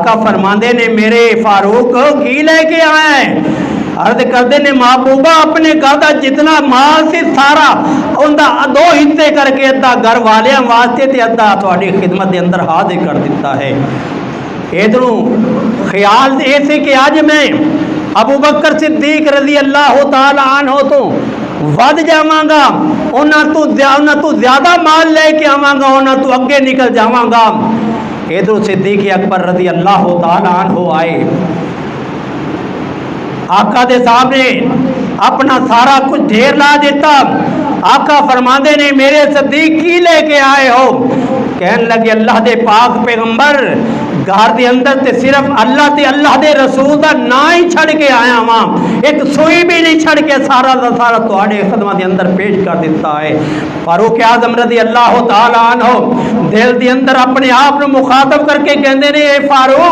आका फरमाते ने मेरे फारूक की लेके आए? अर्ज करते ने महबूबा अपने घर का जितना माल से सारा उनका दो हिस्से करके अद्धा घर वालियां वास्ते ते अद्धा तुहाडी खिदमत के अंदर हाजिर कर दिता है। इधरों ख्याल ऐसे कि अज मैं अबू बकर सिद्दीक रजी अल्लाह तआला अन्हु तो वध जावांगा, उन्हां तो ज़्यादा माल लेके आवांगा, उन्हां तो अगे निकल जावांगा। इधरों सिद्दीक अकबर रजी अल्लाह तआला अन्हु आए, आका दे सामने अपना सारा कुछ ढेर ला देता। आका फरमाते ने मेरे सिद्दीक की लेके आए हो? कहने लगे अल्लाह दे पाक पैगंबर घर के अंदर ते सिर्फ अल्लाह ते अल्लाह दे रसूल का ना ही छड़ के आया वहां, एक सुई भी नहीं छड़ के सारा का सारा तुहाडे खिदमत के अंदर पेश कर दिता है। फारूक आजम रज़ी अल्लाह तआला अन्हु दिल के अंदर अपने आप को मुखातब करके कहते ने फारूक